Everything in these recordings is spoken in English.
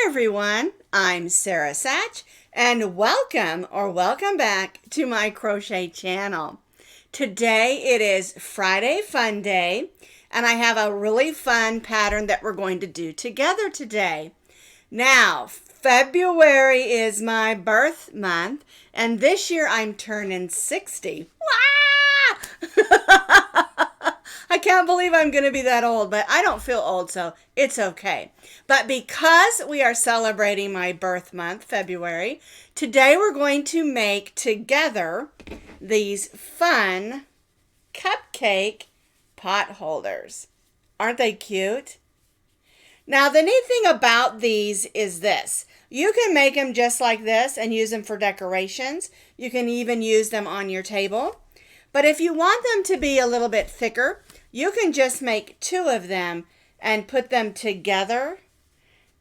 everyone, I'm Sara Sach, and welcome back to my crochet channel. Today it is Friday Fun Day, and I have a really fun pattern that we're going to do together today. Now, February is my birth month, and this year I'm turning 60. I can't believe I'm going to be that old, but I don't feel old, so it's okay. But because we are celebrating my birth month, February, today we're going to make together these fun cupcake pot holders. Aren't they cute? Now, the neat thing about these is this. You can make them just like this and use them for decorations. You can even use them on your table. But if you want them to be a little bit thicker, you can just make two of them and put them together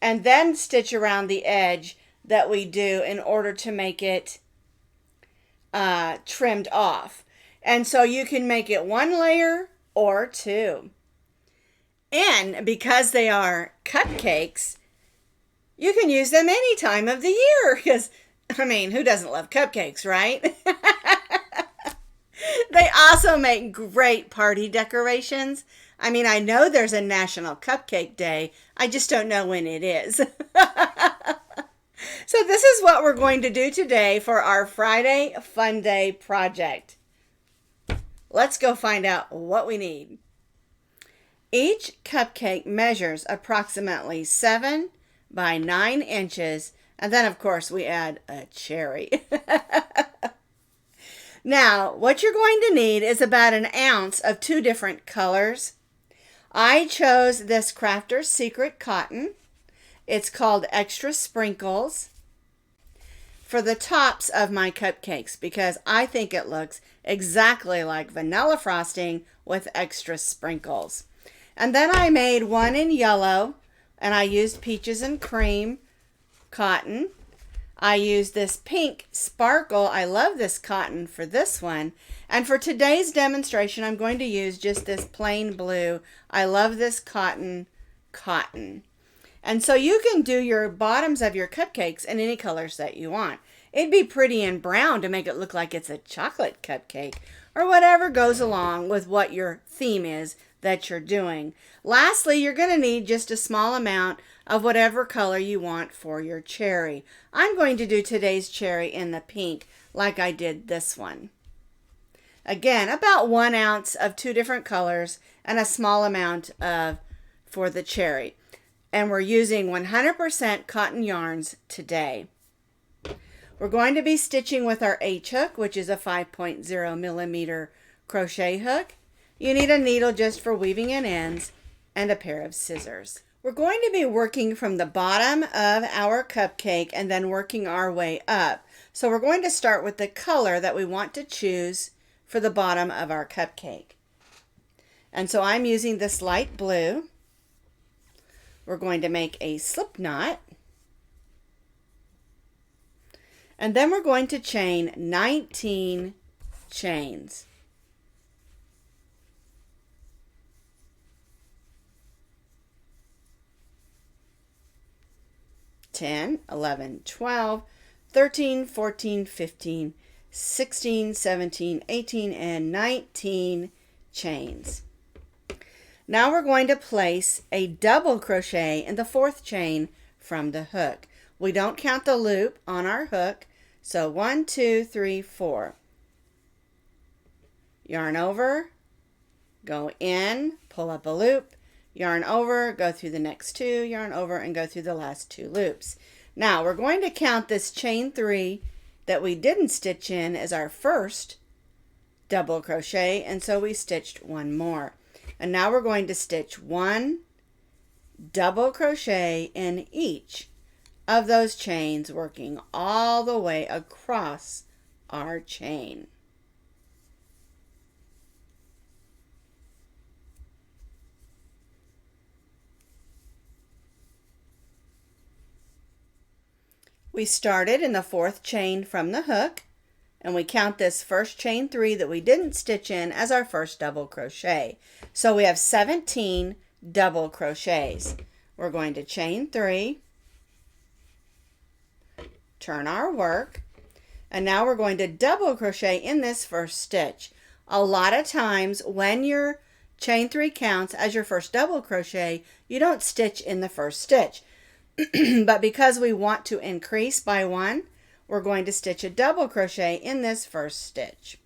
and then stitch around the edge that we do in order to make it trimmed off. And so you can make it one layer or two. And because they are cupcakes, you can use them any time of the year. Because, I mean, who doesn't love cupcakes, right? They also make great party decorations. I mean, I know there's a National Cupcake Day. I just don't know when it is. So this is what we're going to do today for our Friday Fun Day project. Let's go find out what we need. Each cupcake measures approximately 7 by 9 inches. And then, of course, we add a cherry. Now, what you're going to need is about an ounce of 2 different colors. I chose this Crafter's Secret Cotton. It's called Extra Sprinkles for the tops of my cupcakes because I think it looks exactly like vanilla frosting with extra sprinkles. And then I made one in yellow, and I used Peaches and Cream cotton. I used this pink sparkle. I love this cotton for this one. And for today's demonstration, I'm going to use just this plain blue. I love this cotton. And so you can do your bottoms of your cupcakes in any colors that you want. It'd be pretty in brown to make it look like it's a chocolate cupcake or whatever goes along with what your theme is that you're doing. Lastly, you're going to need just a small amount of whatever color you want for your cherry. I'm going to do today's cherry in the pink like I did this one. Again, about 1 ounce of 2 different colors and a small amount for the cherry. And we're using 100% cotton yarns today. We're going to be stitching with our H hook, which is a 5.0 millimeter crochet hook. You need a needle just for weaving in ends and a pair of scissors. We're going to be working from the bottom of our cupcake and then working our way up. So we're going to start with the color that we want to choose for the bottom of our cupcake. And so I'm using this light blue. We're going to make a slip knot. And then we're going to chain 19 chains. 10, 11, 12, 13, 14, 15, 16, 17, 18, and 19 chains. Now we're going to place a double crochet in the 4th chain from the hook. We don't count the loop on our hook, so 1, 2, 3, 4. Yarn over, go in, pull up a loop, yarn over, go through the next 2, yarn over, and go through the last 2 loops. Now we're going to count this chain 3 that we didn't stitch in as our first double crochet, and so we stitched 1 more. And now we're going to stitch 1 double crochet in each of those chains, working all the way across our chain. We started in the 4th chain from the hook, and we count this first chain 3 that we didn't stitch in as our first double crochet. So we have 17 double crochets. We're going to chain 3, turn our work, and now we're going to double crochet in this first stitch. A lot of times when your chain 3 counts as your first double crochet, you don't stitch in the first stitch. But because we want to increase by 1, we're going to stitch a double crochet in this first stitch.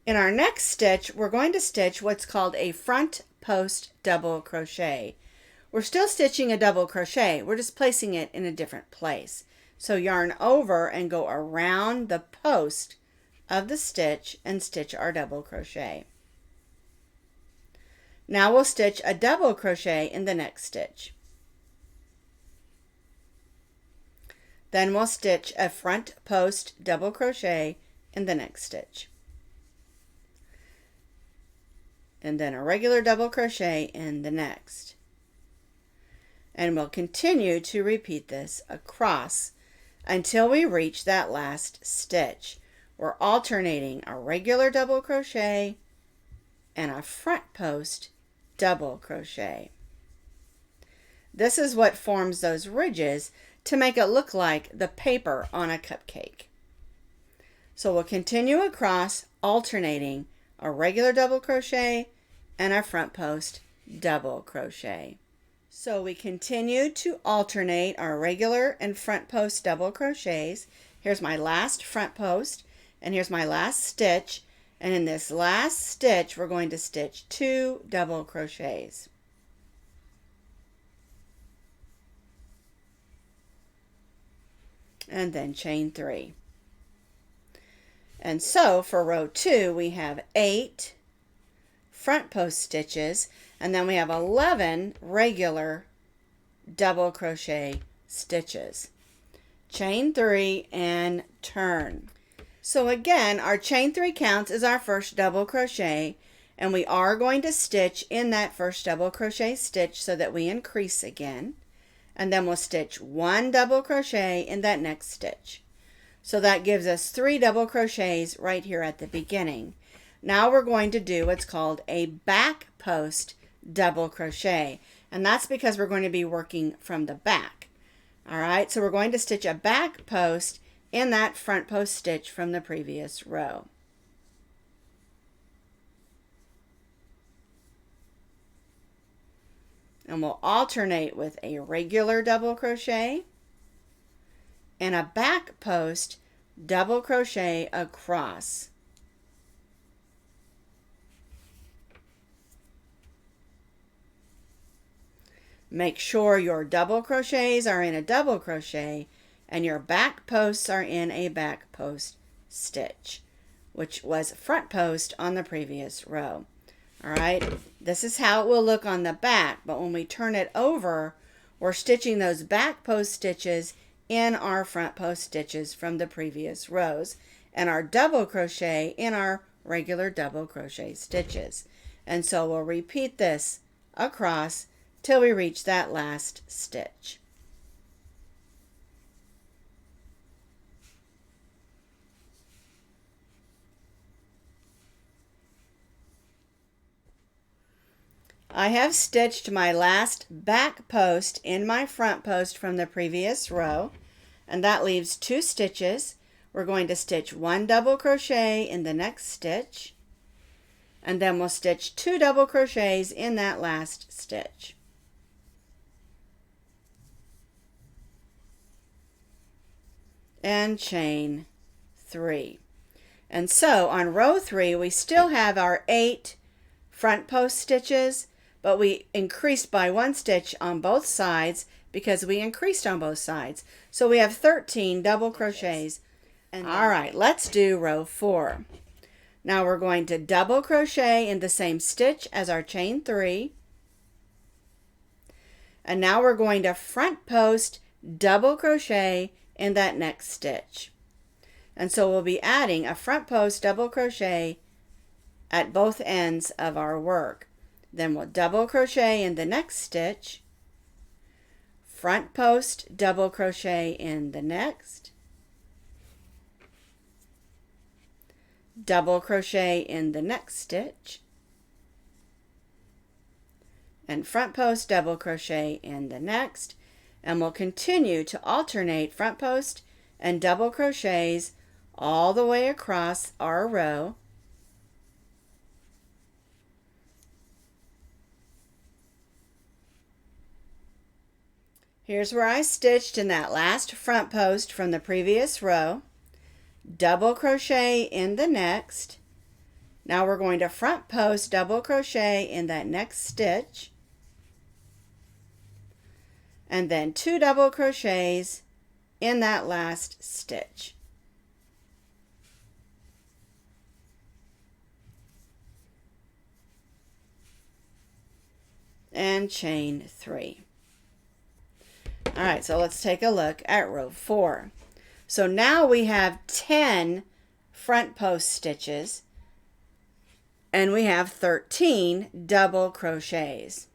In our next stitch, we're going to stitch what's called a front post double crochet. We're still stitching a double crochet, we're just placing it in a different place. So yarn over and go around the post of the stitch and stitch our double crochet. Now we'll stitch a double crochet in the next stitch. Then we'll stitch a front post double crochet in the next stitch. And then a regular double crochet in the next. And we'll continue to repeat this across until we reach that last stitch. We're alternating a regular double crochet and a front post double crochet. This is what forms those ridges to make it look like the paper on a cupcake. So we'll continue across, alternating a regular double crochet and a front post double crochet. So we continue to alternate our regular and front post double crochets. Here's my last front post, and here's my last stitch, and in this last stitch we're going to stitch 2 double crochets. And then chain 3. And so for row 2 we have 8 front post stitches, and then we have 11 regular double crochet stitches. Chain 3 and turn. So again, our chain 3 counts as our first double crochet, and we are going to stitch in that first double crochet stitch so that we increase again, and then we'll stitch 1 double crochet in that next stitch. So that gives us 3 double crochets right here at the beginning. Now we're going to do what's called a back post double crochet, and that's because we're going to be working from the back. All right, so we're going to stitch a back post in that front post stitch from the previous row. And we'll alternate with a regular double crochet and a back post double crochet across. Make sure your double crochets are in a double crochet and your back posts are in a back post stitch, which was front post on the previous row. All right, this is how it will look on the back, but when we turn it over, we're stitching those back post stitches in our front post stitches from the previous rows, and our double crochet in our regular double crochet stitches. And so we'll repeat this across till we reach that last stitch. I have stitched my last back post in my front post from the previous row, and that leaves 2 stitches. We're going to stitch 1 double crochet in the next stitch, and then we'll stitch 2 double crochets in that last stitch. And chain 3. And so on row 3 we still have our 8 front post stitches, but we increased by 1 stitch on both sides because we increased on both sides. So we have 13 double crochets. And all right, let's do row 4. Now we're going to double crochet in the same stitch as our chain 3. And now we're going to front post double crochet in that next stitch. And so we'll be adding a front post double crochet at both ends of our work. Then we'll double crochet in the next stitch, front post double crochet in the next, double crochet in the next stitch, and front post double crochet in the next. and we'll continue to alternate front post and double crochets all the way across our row. Here's where I stitched in that last front post from the previous row, double crochet in the next. Now we're going to front post double crochet in that next stitch, and then 2 double crochets in that last stitch. And chain 3. All right, so let's take a look at row 4. So now we have 10 front post stitches and we have 13 double crochets.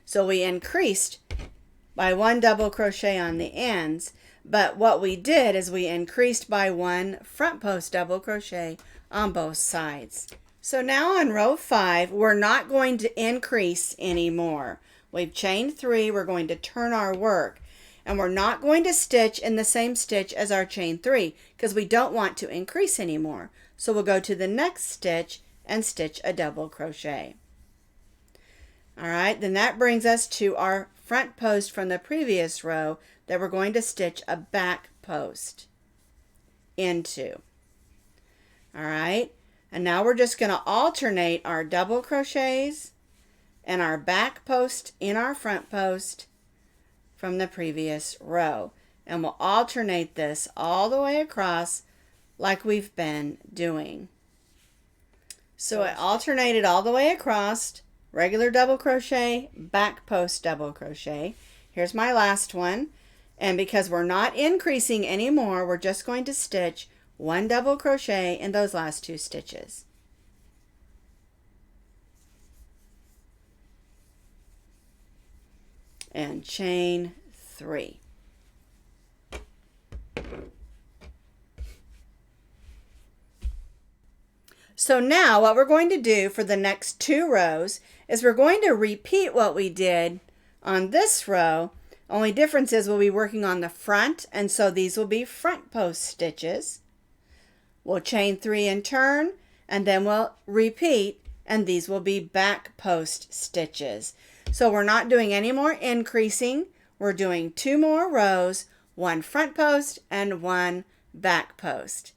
So we increased by 1 double crochet on the ends, but what we did is we increased by 1 front post double crochet on both sides. So now on row 5, we're not going to increase anymore. We've chained 3, we're going to turn our work, and we're not going to stitch in the same stitch as our chain 3 because we don't want to increase anymore. So we'll go to the next stitch and stitch a double crochet. All right, then that brings us to our front post from the previous row that we're going to stitch a back post into. All right, and now we're just going to alternate our double crochets and our back post in our front post from the previous row. And we'll alternate this all the way across like we've been doing. So I alternated all the way across, regular double crochet, back post double crochet. Here's my last one. And because we're not increasing anymore, we're just going to stitch 1 double crochet in those last 2 stitches. And chain 3. So now what we're going to do for the next 2 rows is we're going to repeat what we did on this row. Only difference is we'll be working on the front, and so these will be front post stitches. We'll chain 3 and turn, and then we'll repeat, and these will be back post stitches. So we're not doing any more increasing. We're doing 2 more rows, 1 front post and 1 back post.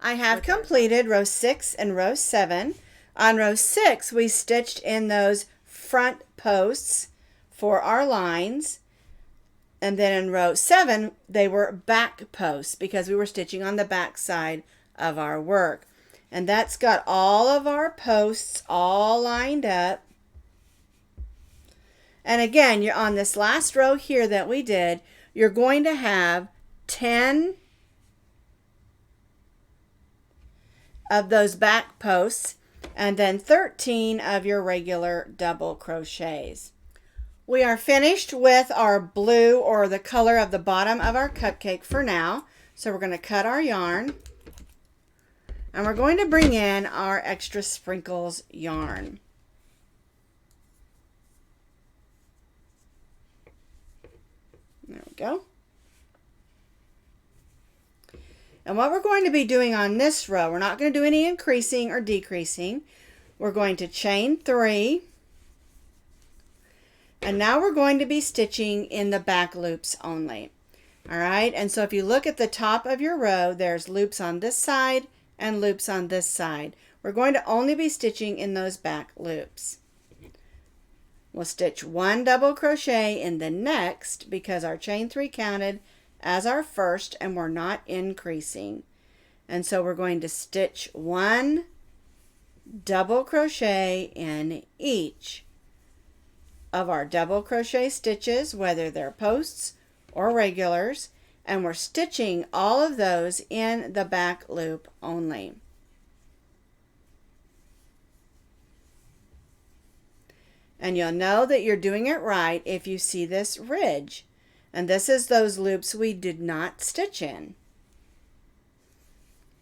I have completed row 6 and row 7. On row 6, we stitched in those front posts for our lines. And then in row 7, they were back posts because we were stitching on the back side of our work. And that's got all of our posts all lined up. And again, you're on this last row here that we did, you're going to have 10 of those back posts and then 13 of your regular double crochets. We are finished with our blue, or the color of the bottom of our cupcake for now. So we're going to cut our yarn and we're going to bring in our extra sprinkles yarn. There we go. And what we're going to be doing on this row, we're not going to do any increasing or decreasing. We're going to chain 3. And now we're going to be stitching in the back loops only. All right, and so if you look at the top of your row, there's loops on this side and loops on this side. We're going to only be stitching in those back loops. We'll stitch 1 double crochet in the next because our chain 3 counted as our first and we're not increasing. And so we're going to stitch 1 double crochet in each of our double crochet stitches, whether they're posts or regulars, and we're stitching all of those in the back loop only. And you'll know that you're doing it right if you see this ridge. And this is those loops we did not stitch in.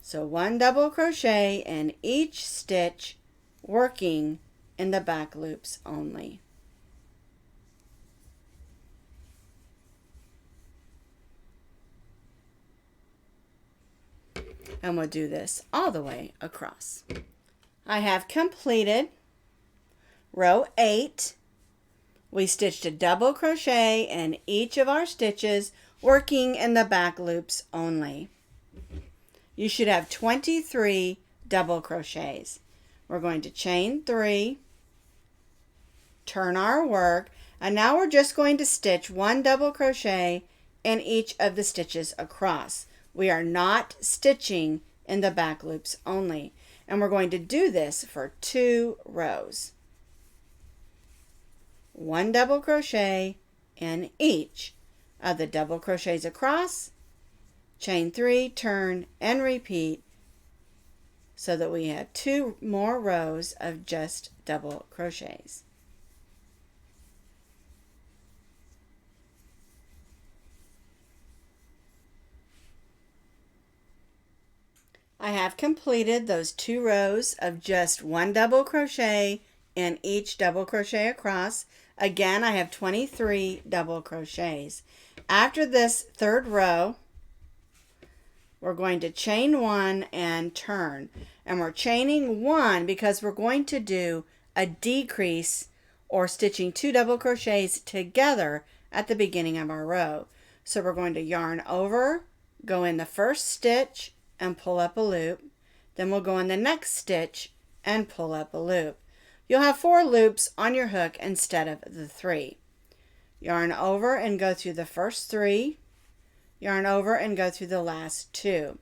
So 1 double crochet in each stitch, working in the back loops only. And we'll do this all the way across. I have completed row 8. We stitched a double crochet in each of our stitches, working in the back loops only. You should have 23 double crochets. We're going to chain 3, turn our work, and now we're just going to stitch 1 double crochet in each of the stitches across. We are not stitching in the back loops only, and we're going to do this for 2 rows. 1 double crochet in each of the double crochets across, chain 3, turn, and repeat, so that we have 2 more rows of just double crochets. I have completed those 2 rows of just 1 double crochet in each double crochet across. Again, I have 23 double crochets. After this 3rd row, we're going to chain 1 and turn. And we're chaining 1 because we're going to do a decrease, or stitching 2 double crochets together at the beginning of our row. So we're going to yarn over, go in the first stitch, and pull up a loop. Then we'll go in the next stitch and pull up a loop. You'll have 4 loops on your hook instead of the 3. Yarn over and go through the first 3. Yarn over and go through the last 2.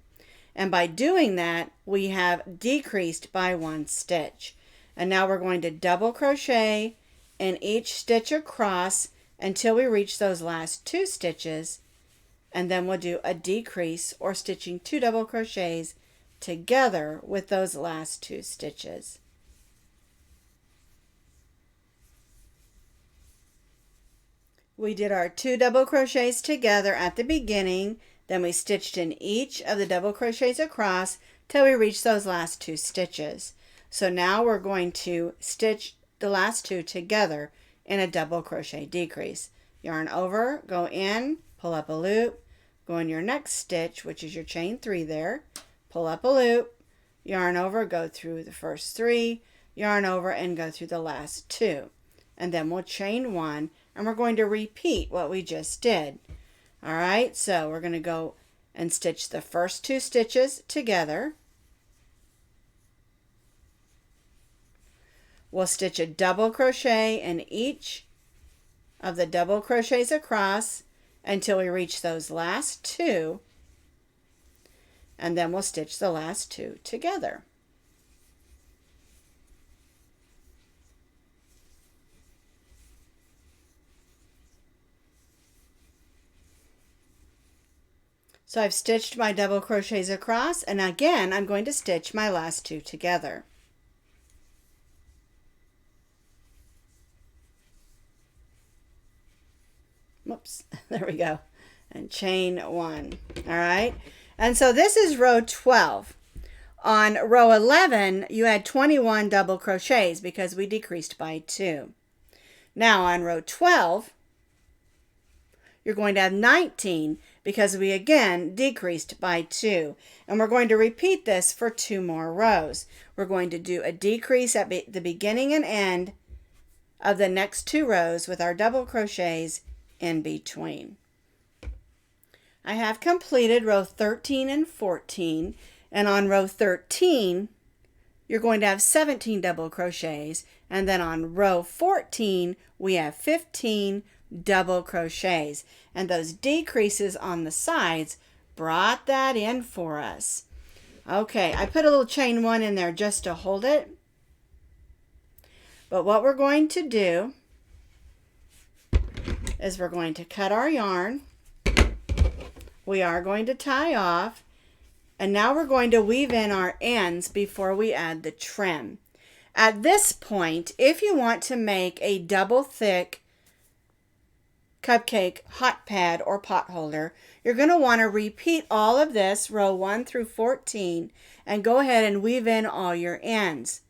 And by doing that, we have decreased by 1 stitch. And now we're going to double crochet in each stitch across until we reach those last 2 stitches. And then we'll do a decrease, or stitching 2 double crochets together with those last 2 stitches. We did our 2 double crochets together at the beginning, then we stitched in each of the double crochets across till we reach those last 2 stitches. So now we're going to stitch the last 2 together in a double crochet decrease. Yarn over, go in, pull up a loop, go in your next stitch, which is your chain 3 there, pull up a loop, yarn over, go through the first 3, yarn over and go through the last 2. And then we'll chain 1, and we're going to repeat what we just did. All right, so we're going to go and stitch the first 2 stitches together. We'll stitch a double crochet in each of the double crochets across until we reach those last 2, and then we'll stitch the last 2 together. So I've stitched my double crochets across, and again I'm going to stitch my last 2 together. Whoops, there we go. And chain 1. All right. And so this is row 12. On row 11, you had 21 double crochets because we decreased by 2. Now on row 12, you're going to have 19 because we again decreased by 2. And we're going to repeat this for 2 more rows. We're going to do a decrease at the beginning and end of the next 2 rows with our double crochets in between. I have completed row 13 and 14, and on row 13 you're going to have 17 double crochets, and then on row 14 we have 15 double crochets, and those decreases on the sides brought that in for us. Okay, I put a little chain 1 in there just to hold it, but what we're going to do is we're going to cut our yarn. We are going to tie off, and now we're going to weave in our ends before we add the trim. At this point, if you want to make a double thick cupcake hot pad or pot holder, you're going to want to repeat all of this, row 1 through 14, and go ahead and weave in all your ends.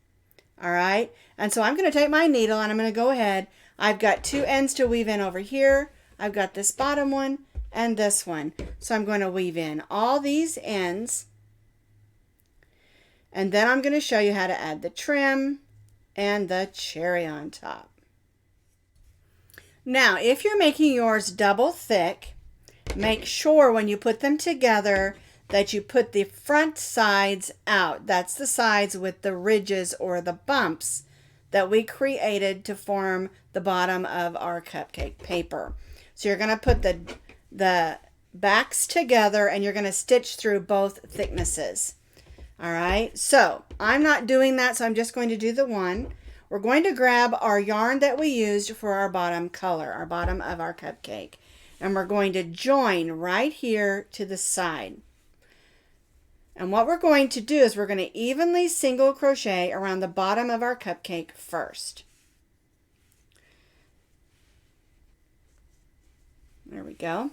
All right, and so I'm going to take my needle and I'm going to go ahead. I've got 2 ends to weave in over here. I've got this bottom one and this one. So I'm going to weave in all these ends And then I'm going to show you how to add the trim and the cherry on top. Now, if you're making yours double thick, make sure when you put them together that you put the front sides out. That's the sides with the ridges or the bumps that we created to form the bottom of our cupcake paper. So you're going to put the backs together and you're going to stitch through both thicknesses. All right, so I'm not doing that, so I'm just going to do the one. We're going to grab our yarn that we used for our bottom color, our bottom of our cupcake, and we're going to join right here to the side. And what we're going to do is we're going to evenly single crochet around the bottom of our cupcake first. There we go.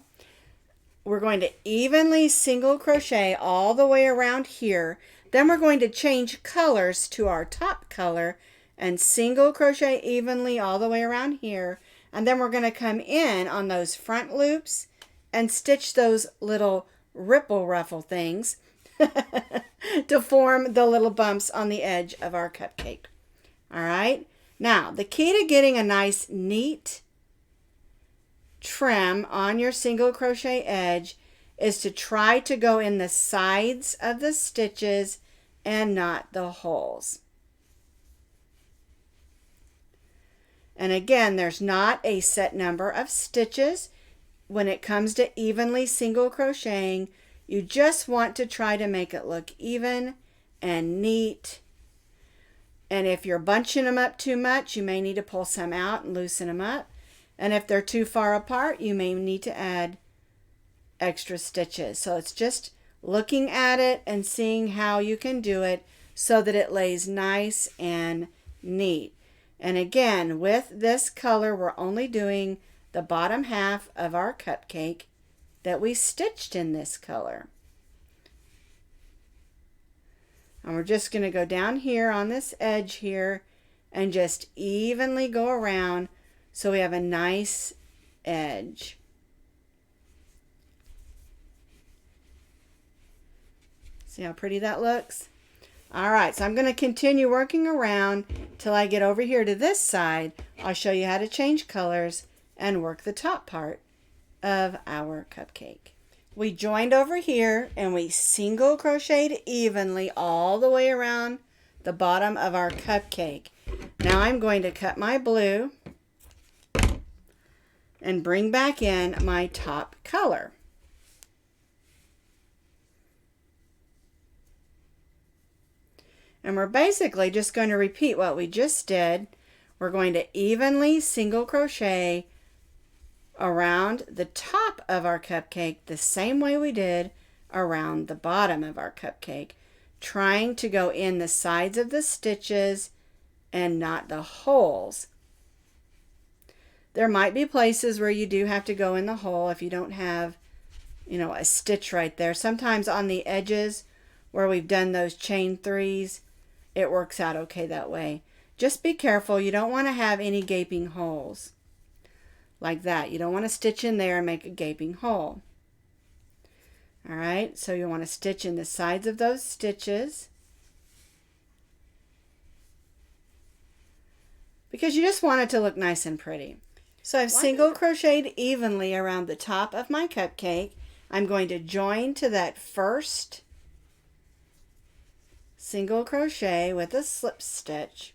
We're going to evenly single crochet all the way around here. Then we're going to change colors to our top color and single crochet evenly all the way around here. And then we're going to come in on those front loops and stitch those little ripple ruffle things to form the little bumps on the edge of our cupcake. All right. Now, the key to getting a nice neat trim on your single crochet edge is to try to go in the sides of the stitches and not the holes. And again, there's not a set number of stitches. When it comes to evenly single crocheting, you just want to try to make it look even and neat. And if you're bunching them up too much, you may need to pull some out and loosen them up. And if they're too far apart, you may need to add extra stitches. So it's just looking at it and seeing how you can do it so that it lays nice and neat. And again, with this color, we're only doing the bottom half of our cupcake that we stitched in this color. And we're just going to go down here on this edge here and just evenly go around so we have a nice edge. See how pretty that looks? All right, so I'm going to continue working around till I get over here to this side. I'll show you how to change colors and work the top part of our cupcake. We joined over here and we single crocheted evenly all the way around the bottom of our cupcake. Now I'm going to cut my blue and bring back in my top color. And we're basically just going to repeat what we just did. We're going to evenly single crochet around the top of our cupcake the same way we did around the bottom of our cupcake, trying to go in the sides of the stitches and not the holes. There might be places where you do have to go in the hole if you don't have, a stitch right there. Sometimes on the edges where we've done those chain threes, it works out okay that way. Just be careful. You don't want to have any gaping holes like that. You don't want to stitch in there and make a gaping hole. All right, so you want to stitch in the sides of those stitches because you just want it to look nice and pretty. So I've single crocheted evenly around the top of my cupcake. I'm going to join to that first single crochet with a slip stitch,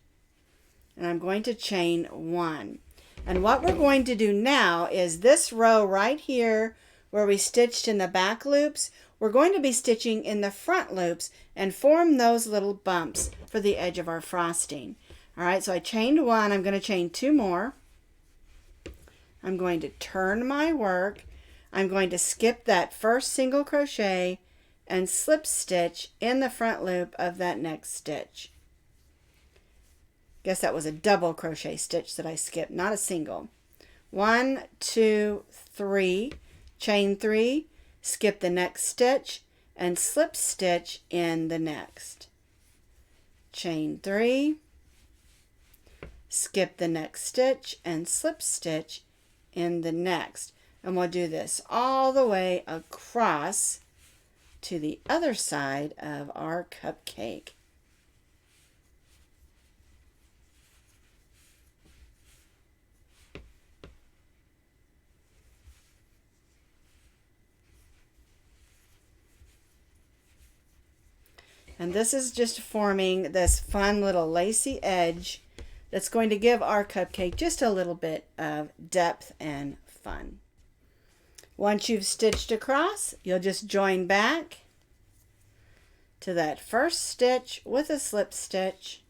and I'm going to chain one. And what we're going to do now is this row right here where we stitched in the back loops, we're going to be stitching in the front loops and form those little bumps for the edge of our frosting. All right, so I chained one. I'm going to chain two more. I'm going to turn my work. I'm going to skip that first single crochet and slip stitch in the front loop of that next stitch. Guess that was a double crochet stitch that I skipped, not a single. 1, 2, 3, chain 3, skip the next stitch and slip stitch in the next. Chain 3, skip the next stitch and slip stitch in the next. And we'll do this all the way across to the other side of our cupcake. And this is just forming this fun little lacy edge that's going to give our cupcake just a little bit of depth and fun. Once you've stitched across, you'll just join back to that first stitch with a slip stitch,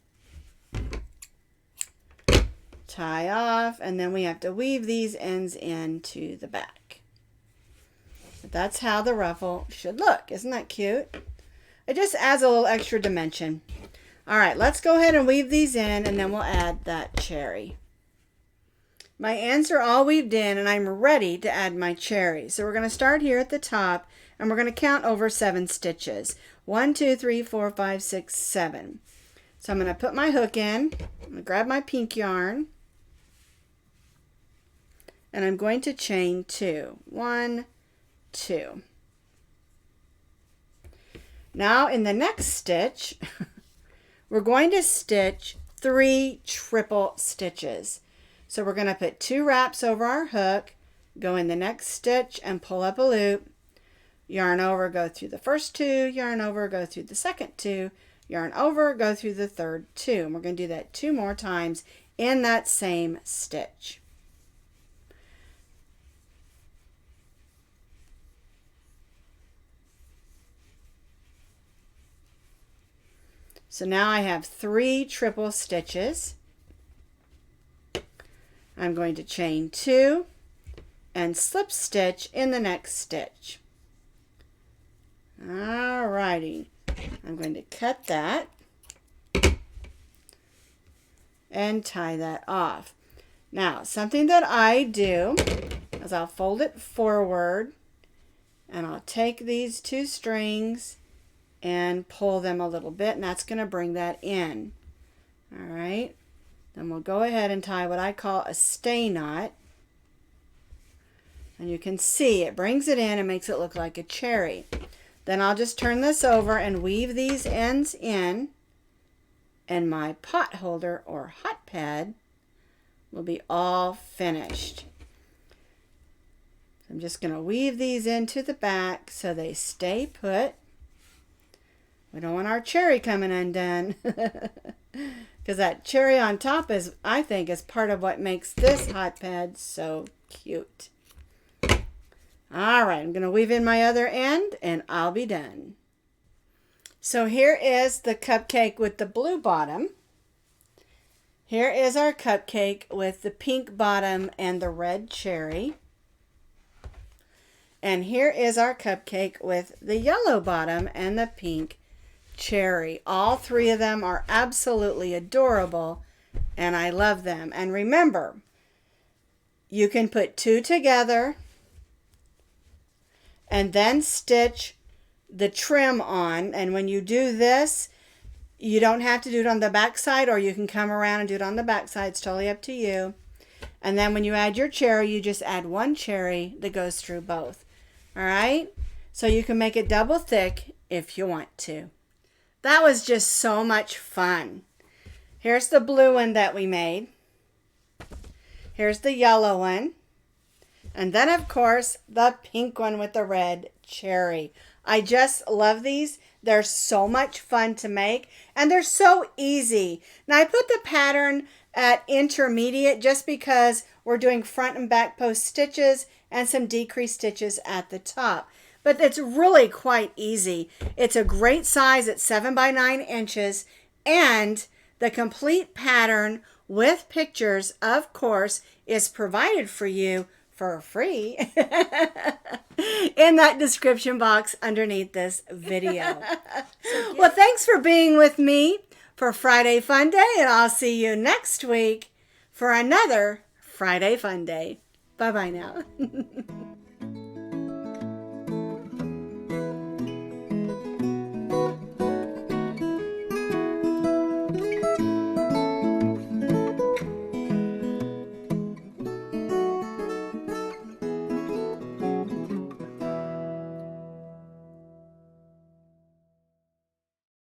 tie off, and then we have to weave these ends into the back. But that's how the ruffle should look. Isn't that cute? It just adds a little extra dimension. All right, let's go ahead and weave these in, and then we'll add that cherry. My ends are all weaved in, and I'm ready to add my cherry. So we're going to start here at the top, and we're going to count over 7 stitches. 1, 2, 3, 4, 5, 6, 7. So I'm going to put my hook in. I'm going to grab my pink yarn, and I'm going to chain 2. 1, 2. Now in the next stitch, we're going to stitch 3 triple stitches. So we're going to put 2 wraps over our hook, go in the next stitch and pull up a loop, yarn over, go through the first 2, yarn over, go through the second 2, yarn over, go through the third 2. And we're going to do that 2 more times in that same stitch. So now I have 3 triple stitches. I'm going to chain 2 and slip stitch in the next stitch. Alrighty, I'm going to cut that and tie that off. Now, something that I do is I'll fold it forward, and I'll take these 2 strings and pull them a little bit, and that's going to bring that in. All right, then we'll go ahead and tie what I call a stay knot, and you can see it brings it in and makes it look like a cherry. Then I'll just turn this over and weave these ends in, and my pot holder or hot pad will be all finished. I'm just going to weave these into the back so they stay put. We don't want our cherry coming undone, because that cherry on top is, I think, is part of what makes this hot pad so cute. All right, I'm going to weave in my other end, and I'll be done. So here is the cupcake with the blue bottom. Here is our cupcake with the pink bottom and the red cherry. And here is our cupcake with the yellow bottom and the pink cherry. All 3 of them are absolutely adorable, and I love them. And remember, you can put 2 together and then stitch the trim on. And when you do this, you don't have to do it on the back side, or you can come around and do it on the back side. It's totally up to you. And then when you add your cherry, you just add 1 cherry that goes through both. All right? So you can make it double thick if you want to. That was just so much fun. Here's the blue one that we made. Here's the yellow one. And then, of course, the pink one with the red cherry. I just love these. They're so much fun to make, and they're so easy. Now, I put the pattern at intermediate just because we're doing front and back post stitches and some decrease stitches at the top. But it's really quite easy. It's a great size at 7 by 9 inches, and the complete pattern with pictures, of course, is provided for you for free in that description box underneath this video. Well, thanks for being with me for Friday Fun Day, and I'll see you next week for another Friday Fun Day. Bye-bye now.